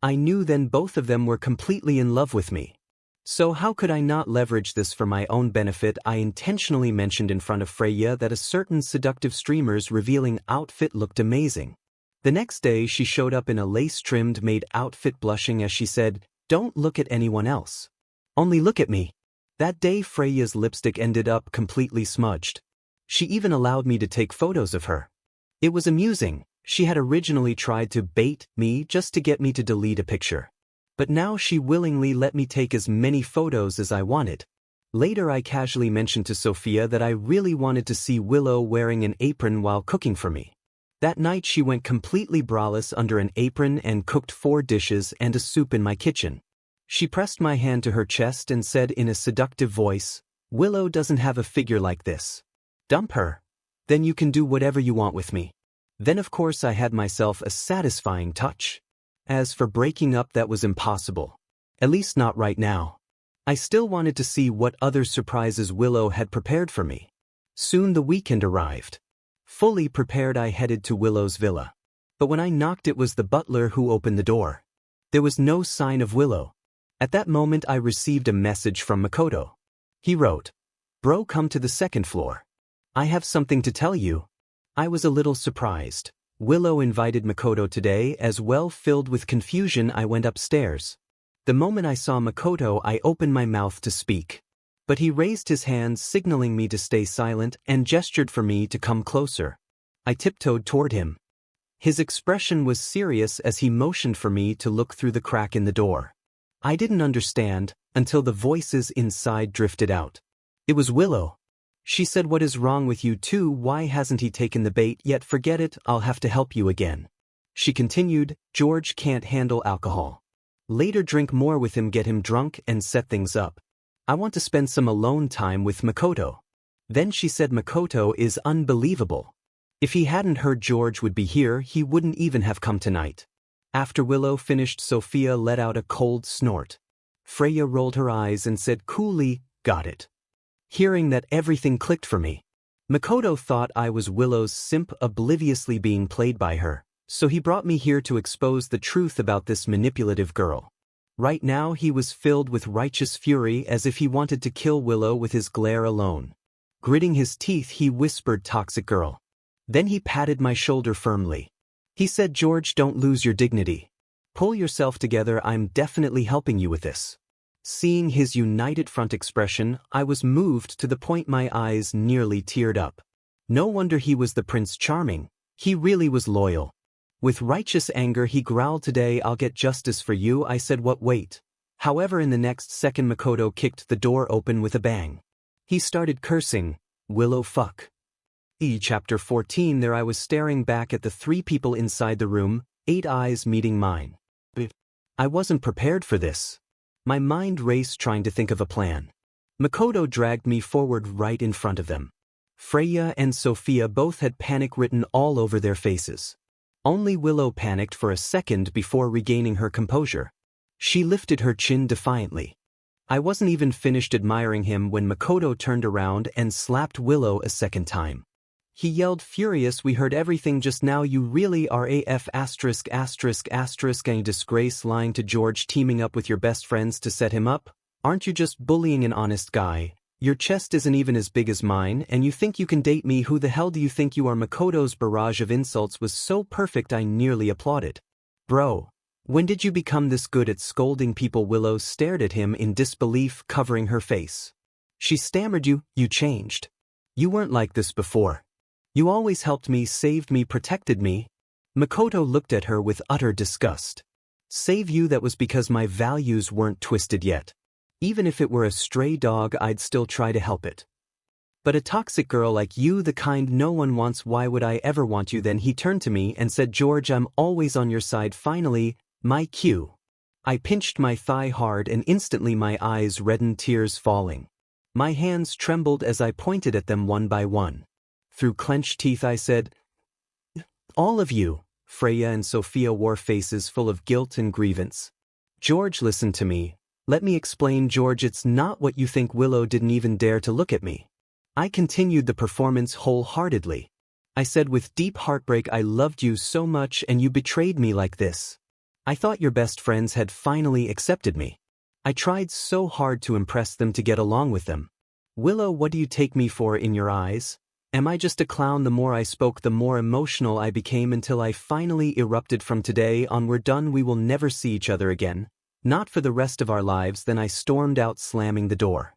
I knew then both of them were completely in love with me. So how could I not leverage this for my own benefit? I intentionally mentioned in front of Freya that a certain seductive streamer's revealing outfit looked amazing. The next day, she showed up in a lace-trimmed maid outfit, blushing as she said, "Don't look at anyone else. Only look at me." That day, Freya's lipstick ended up completely smudged. She even allowed me to take photos of her. It was amusing. She had originally tried to bait me just to get me to delete a picture. But now she willingly let me take as many photos as I wanted. Later, I casually mentioned to Sophia that I really wanted to see Willow wearing an apron while cooking for me. That night, she went completely braless under an apron and cooked 4 dishes and a soup in my kitchen. She pressed my hand to her chest and said in a seductive voice, "Willow doesn't have a figure like this. Dump her. Then you can do whatever you want with me." Then of course I had myself a satisfying touch. As for breaking up, that was impossible. At least not right now. I still wanted to see what other surprises Willow had prepared for me. Soon the weekend arrived. Fully prepared, I headed to Willow's villa. But when I knocked, it was the butler who opened the door. There was no sign of Willow. At that moment I received a message from Makoto. He wrote, "Bro, come to the second floor. I have something to tell you." I was a little surprised. Willow invited Makoto today as well. Filled with confusion, I went upstairs. The moment I saw Makoto, I opened my mouth to speak. But he raised his hands, signaling me to stay silent, and gestured for me to come closer. I tiptoed toward him. His expression was serious as he motioned for me to look through the crack in the door. I didn't understand until the voices inside drifted out. It was Willow. She said, "What is wrong with you two? Why hasn't he taken the bait yet? Forget it, I'll have to help you again." She continued, "George can't handle alcohol. Later drink more with him, get him drunk and set things up. I want to spend some alone time with Makoto." Then she said, "Makoto is unbelievable. If he hadn't heard George would be here, he wouldn't even have come tonight." After Willow finished, Sophia let out a cold snort. Freya rolled her eyes and said coolly, "Got it." Hearing that, everything clicked for me. Makoto thought I was Willow's simp, obliviously being played by her, so he brought me here to expose the truth about this manipulative girl. Right now he was filled with righteous fury, as if he wanted to kill Willow with his glare alone. Gritting his teeth, he whispered, "Toxic girl." Then he patted my shoulder firmly. He said, "George, don't lose your dignity. Pull yourself together, I'm definitely helping you with this." Seeing his united front expression, I was moved to the point my eyes nearly teared up. No wonder he was the Prince Charming. He really was loyal. With righteous anger he growled, "Today I'll get justice for you." I said, "What, wait." However, in the next second Makoto kicked the door open with a bang. He started cursing, "Willow fuck." Chapter 14. There I was staring back at the three people inside the room, 8 eyes meeting mine. I wasn't prepared for this. My mind raced trying to think of a plan. Makoto dragged me forward right in front of them. Freya and Sophia both had panic written all over their faces. Only Willow panicked for a second before regaining her composure. She lifted her chin defiantly. I wasn't even finished admiring him when Makoto turned around and slapped Willow a second time. He yelled, furious, "We heard everything just now. You really are AF asterisk asterisk asterisk a disgrace, lying to George, teaming up with your best friends to set him up. Aren't you just bullying an honest guy? Your chest isn't even as big as mine, and you think you can date me? Who the hell do you think you are?" Makoto's barrage of insults was so perfect I nearly applauded. "Bro, when did you become this good at scolding people?" Willow stared at him in disbelief, covering her face. She stammered, You changed. You weren't like this before. You always helped me, saved me, protected me." Makoto looked at her with utter disgust. "Save you? That was because my values weren't twisted yet. Even if it were a stray dog, I'd still try to help it. But a toxic girl like you, the kind no one wants, why would I ever want you?" Then he turned to me and said, "George, I'm always on your side. Finally, my cue." I pinched my thigh hard and instantly my eyes reddened, tears falling. My hands trembled as I pointed at them one by one. Through clenched teeth I said, "All of you." Freya and Sophia wore faces full of guilt and grievance. "George, listen to me. Let me explain, George, it's not what you think." Willow didn't even dare to look at me. I continued the performance wholeheartedly. I said with deep heartbreak, "I loved you so much and you betrayed me like this. I thought your best friends had finally accepted me. I tried so hard to impress them, to get along with them. Willow, what do you take me for in your eyes? Am I just a clown?" The more I spoke, the more emotional I became, until I finally erupted. "From today on, we're done. We will never see each other again. Not for the rest of our lives." Then I stormed out, slamming the door.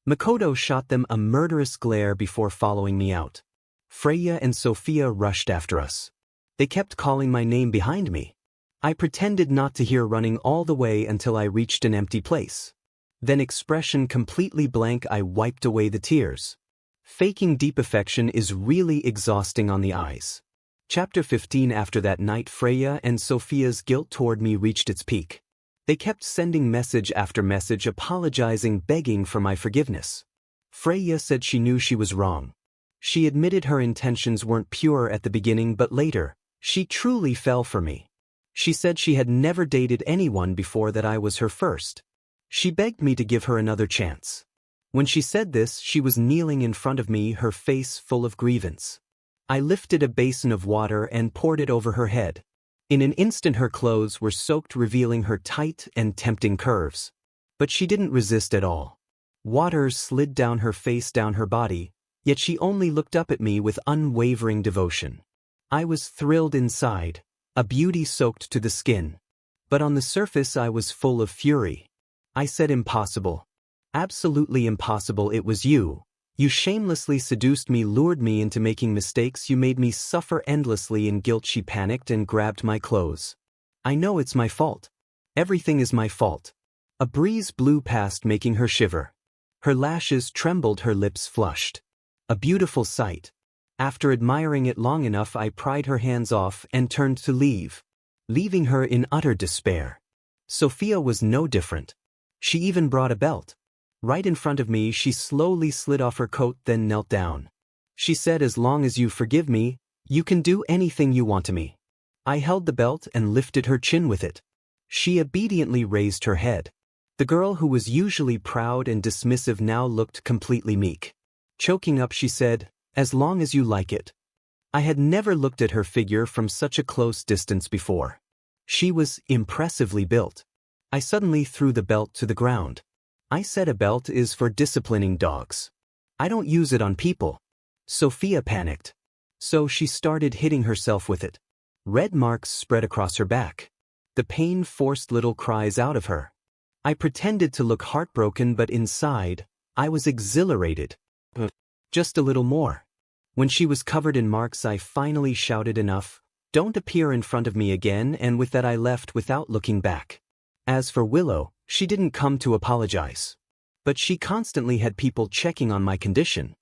Makoto shot them a murderous glare before following me out. Freya and Sophia rushed after us. They kept calling my name behind me. I pretended not to hear, running all the way until I reached an empty place. Then, expression completely blank, I wiped away the tears. Faking deep affection is really exhausting on the eyes. Chapter 15. After that night, Freya and Sophia's guilt toward me reached its peak. They kept sending message after message, apologizing, begging for my forgiveness. Freya said she knew she was wrong. She admitted her intentions weren't pure at the beginning, but later, she truly fell for me. She said she had never dated anyone before, that I was her first. She begged me to give her another chance. When she said this, she was kneeling in front of me, her face full of grievance. I lifted a basin of water and poured it over her head. In an instant her clothes were soaked, revealing her tight and tempting curves. But she didn't resist at all. Water slid down her face, down her body, yet she only looked up at me with unwavering devotion. I was thrilled inside, a beauty soaked to the skin. But on the surface I was full of fury. I said, impossible. Absolutely impossible. It was you. You shamelessly seduced me, lured me into making mistakes, you made me suffer endlessly in guilt. She panicked and grabbed my clothes. I know it's my fault. Everything is my fault. A breeze blew past, making her shiver. Her lashes trembled, her lips flushed. A beautiful sight. After admiring it long enough, I pried her hands off and turned to leave, leaving her in utter despair. Sophia was no different. She even brought a belt. Right in front of me, she slowly slid off her coat, then knelt down. She said, as long as you forgive me, you can do anything you want to me. I held the belt and lifted her chin with it. She obediently raised her head. The girl who was usually proud and dismissive now looked completely meek. Choking up, she said, as long as you like it. I had never looked at her figure from such a close distance before. She was impressively built. I suddenly threw the belt to the ground. I said, a belt is for disciplining dogs. I don't use it on people. Sophia panicked. So she started hitting herself with it. Red marks spread across her back. The pain forced little cries out of her. I pretended to look heartbroken, but inside, I was exhilarated. Just a little more. When she was covered in marks, I finally shouted, enough. Don't appear in front of me again, and with that I left without looking back. As for Willow, she didn't come to apologize. But she constantly had people checking on my condition.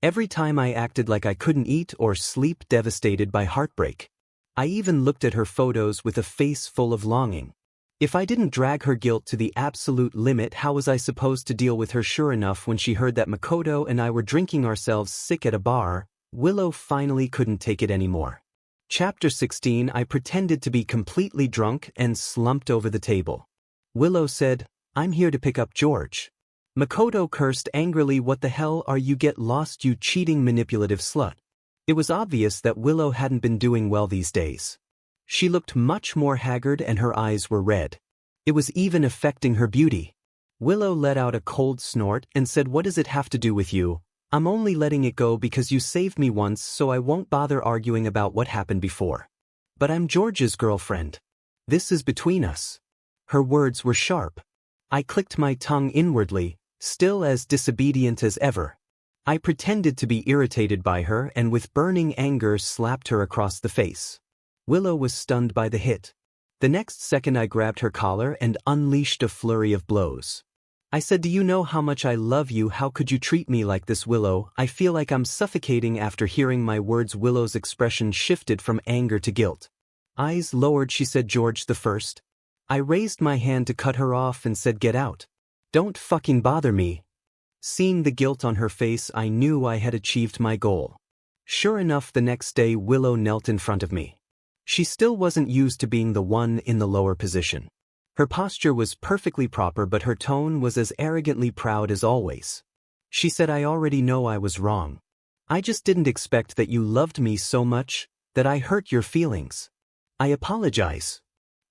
Every time I acted like I couldn't eat or sleep, devastated by heartbreak. I even looked at her photos with a face full of longing. If I didn't drag her guilt to the absolute limit, how was I supposed to deal with her? Sure enough, when she heard that Makoto and I were drinking ourselves sick at a bar, Willow finally couldn't take it anymore. Chapter 16. I pretended to be completely drunk and slumped over the table. Willow said, I'm here to pick up George. Makoto cursed angrily, what the hell are you? Get lost, you cheating manipulative slut. It was obvious that Willow hadn't been doing well these days. She looked much more haggard and her eyes were red. It was even affecting her beauty. Willow let out a cold snort and said, what does it have to do with you? I'm only letting it go because you saved me once, so I won't bother arguing about what happened before. But I'm George's girlfriend. This is between us. Her words were sharp. I clicked my tongue inwardly, still as disobedient as ever. I pretended to be irritated by her and with burning anger slapped her across the face. Willow was stunned by the hit. The next second I grabbed her collar and unleashed a flurry of blows. I said, do you know how much I love you? How could you treat me like this, Willow? I feel like I'm suffocating. After hearing my words, Willow's expression shifted from anger to guilt. Eyes lowered, she said, George the First. I raised my hand to cut her off and said, get out. Don't fucking bother me. Seeing the guilt on her face, I knew I had achieved my goal. Sure enough, the next day Willow knelt in front of me. She still wasn't used to being the one in the lower position. Her posture was perfectly proper, but her tone was as arrogantly proud as always. She said, I already know I was wrong. I just didn't expect that you loved me so much, that I hurt your feelings. I apologize.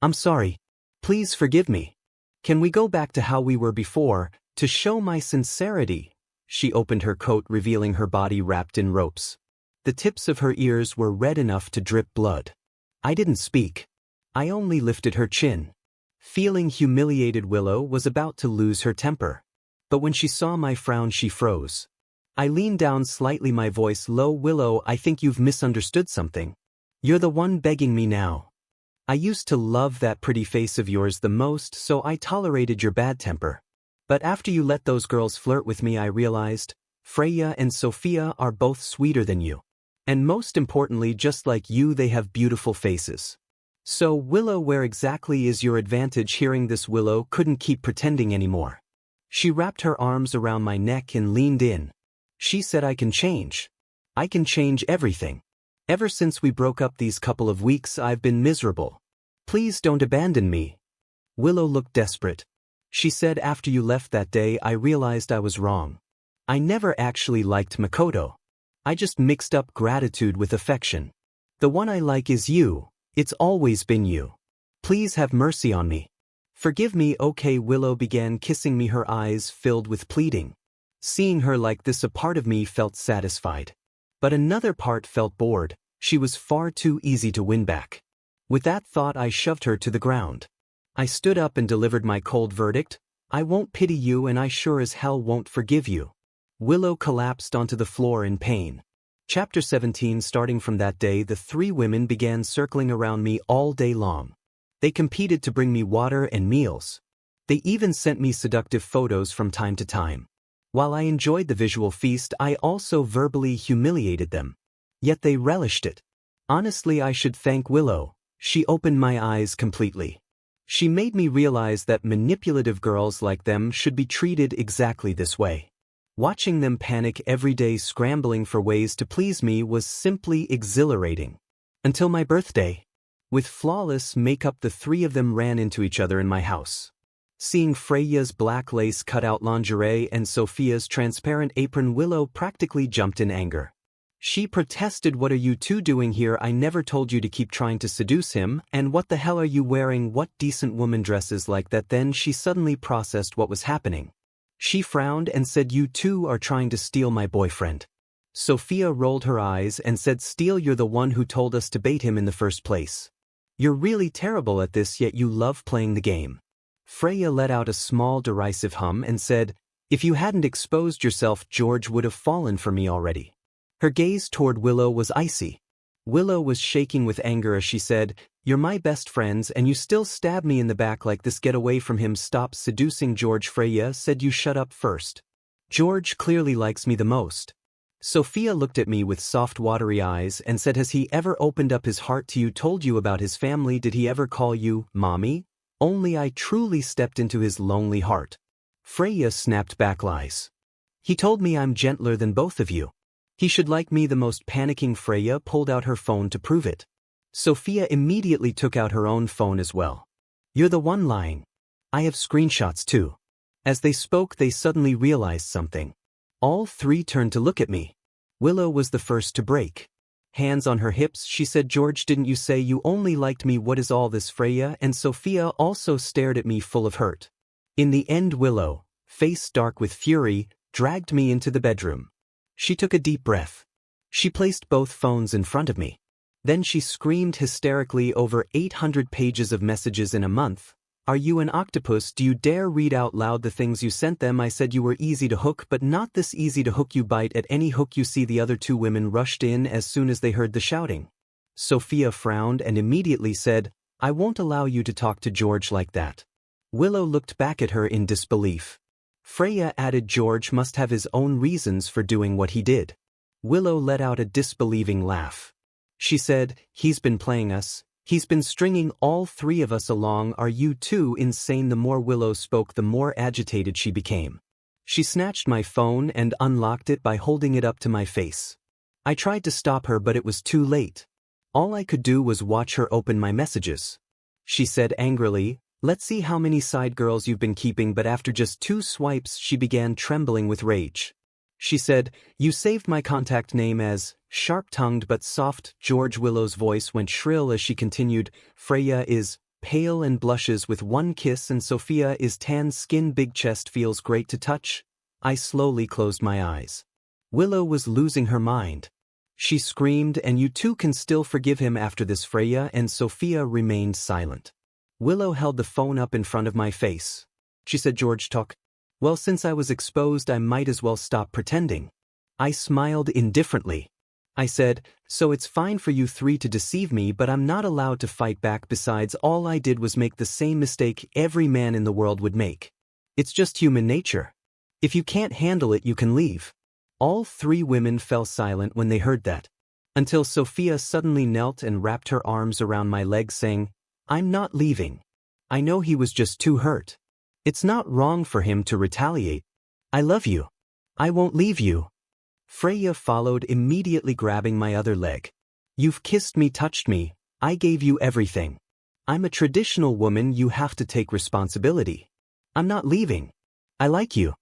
I'm sorry. Please forgive me. Can we go back to how we were before, to show my sincerity? She opened her coat, revealing her body wrapped in ropes. The tips of her ears were red enough to drip blood. I didn't speak. I only lifted her chin. Feeling humiliated, Willow was about to lose her temper. But when she saw my frown, she froze. I leaned down slightly, my voice low. Willow, I think you've misunderstood something. You're the one begging me now. I used to love that pretty face of yours the most, so I tolerated your bad temper. But after you let those girls flirt with me, I realized, Freya and Sophia are both sweeter than you. And most importantly, just like you, they have beautiful faces. So, Willow, where exactly is your advantage? Hearing this, Willow couldn't keep pretending anymore. She wrapped her arms around my neck and leaned in. She said, I can change. I can change everything. Ever since we broke up these couple of weeks, I've been miserable. Please don't abandon me. Willow looked desperate. She said after you left that day I realized I was wrong. I never actually liked Makoto. I just mixed up gratitude with affection. The one I like is you, it's always been you. Please have mercy on me. Forgive me, okay. Willow began kissing me, her eyes filled with pleading. Seeing her like this, a part of me felt satisfied. But another part felt bored. She was far too easy to win back. With that thought I shoved her to the ground. I stood up and delivered my cold verdict. I won't pity you and I sure as hell won't forgive you. Willow collapsed onto the floor in pain. Chapter 17. Starting from that day, the three women began circling around me all day long. They competed to bring me water and meals. They even sent me seductive photos from time to time. While I enjoyed the visual feast, I also verbally humiliated them. Yet they relished it. Honestly, I should thank Willow. She opened my eyes completely. She made me realize that manipulative girls like them should be treated exactly this way. Watching them panic every day, scrambling for ways to please me, was simply exhilarating. Until my birthday. With flawless makeup, the three of them ran into each other in my house. Seeing Freya's black lace cutout lingerie and Sophia's transparent apron, Willow practically jumped in anger. She protested, "What are you two doing here? I never told you to keep trying to seduce him, and what the hell are you wearing? What decent woman dresses like that?" Then she suddenly processed what was happening. She frowned and said, "You two are trying to steal my boyfriend." Sophia rolled her eyes and said, "Steal? You're the one who told us to bait him in the first place. You're really terrible at this, yet you love playing the game." Freya let out a small derisive hum and said, "If you hadn't exposed yourself, George would have fallen for me already." Her gaze toward Willow was icy. Willow was shaking with anger as she said, "You're my best friends and you still stab me in the back like this. Get away from him. Stop seducing George." Freya said, "You shut up first. George clearly likes me the most." Sophia looked at me with soft watery eyes and said, "Has he ever opened up his heart to you, told you about his family? Did he ever call you mommy? Only I truly stepped into his lonely heart." Freya snapped back, "Lies. He told me I'm gentler than both of you. He should like me the most." Panicking, Freya pulled out her phone to prove it. Sophia immediately took out her own phone as well. "You're the one lying. I have screenshots too." As they spoke, they suddenly realized something. All three turned to look at me. Willow was the first to break. Hands on her hips, she said, "George, didn't you say you only liked me? What is all this?" Freya and Sophia also stared at me full of hurt. In the end, Willow, face dark with fury, dragged me into the bedroom. She took a deep breath. She placed both phones in front of me. Then she screamed hysterically, "Over 800 pages of messages in a month. Are you an octopus? Do you dare read out loud the things you sent them? I said you were easy to hook, but not this easy to hook. You bite at any hook you see." The other two women rushed in as soon as they heard the shouting. Sophia frowned and immediately said, "I won't allow you to talk to George like that." Willow looked back at her in disbelief. Freya added, "George must have his own reasons for doing what he did." Willow let out a disbelieving laugh. She said, "He's been playing us. He's been stringing all three of us along. Are you two insane?" The more Willow spoke, the more agitated she became. She snatched my phone and unlocked it by holding it up to my face. I tried to stop her, but it was too late. All I could do was watch her open my messages. She said angrily, "Let's see how many side girls you've been keeping." But after just 2 swipes, she began trembling with rage. She said, "You saved my contact name as sharp-tongued but soft George." Willow's voice went shrill as she continued, "Freya is pale and blushes with one kiss, and Sophia is tan skin, big chest, feels great to touch." I slowly closed my eyes. Willow was losing her mind. She screamed, "And you two can still forgive him after this?" Freya and Sophia remained silent. Willow held the phone up in front of my face. She said, "George, talk." "Well, since I was exposed, I might as well stop pretending." I smiled indifferently. I said, "So it's fine for you three to deceive me, but I'm not allowed to fight back. Besides, all I did was make the same mistake every man in the world would make. It's just human nature. If you can't handle it, you can leave." All three women fell silent when they heard that, until Sophia suddenly knelt and wrapped her arms around my legs, saying, "I'm not leaving. I know he was just too hurt. It's not wrong for him to retaliate. I love you. I won't leave you." Freya followed, immediately grabbing my other leg. "You've kissed me, touched me. I gave you everything. I'm a traditional woman. You have to take responsibility." I'm not leaving. I like you.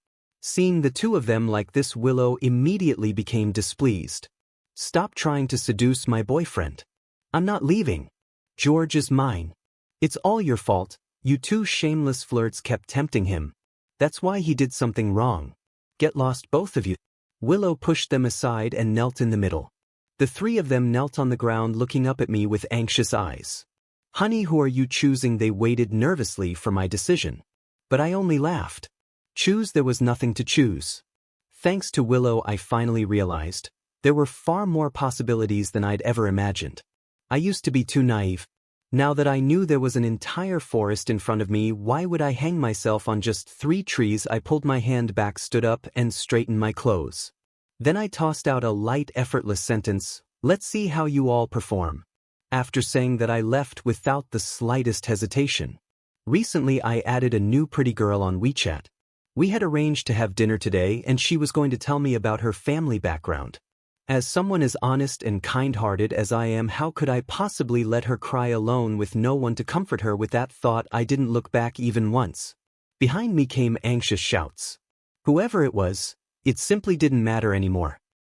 Seeing the two of them like this, Willow immediately became displeased. Stop trying to seduce my boyfriend. I'm not leaving. George is mine. It's all your fault. You two shameless flirts kept tempting him. That's why he did something wrong. Get lost, both of you. Willow pushed them aside and knelt in the middle. The three of them knelt on the ground looking up at me with anxious eyes. Honey, who are you choosing? They waited nervously for my decision. But I only laughed. Choose? There was nothing to choose. Thanks to Willow, I finally realized there were far more possibilities than I'd ever imagined. I used to be too naive. Now that I knew there was an entire forest in front of me, why would I hang myself on just 3 trees? I pulled my hand back, stood up, and straightened my clothes. Then I tossed out a light, effortless sentence, let's see how you all perform. After saying that, I left without the slightest hesitation. Recently, I added a new pretty girl on WeChat. We had arranged to have dinner today, and she was going to tell me about her family background. As someone as honest and kind-hearted as I am, how could I possibly let her cry alone with no one to comfort her? With that thought, I didn't look back even once. Behind me came anxious shouts. Whoever it was, it simply didn't matter anymore.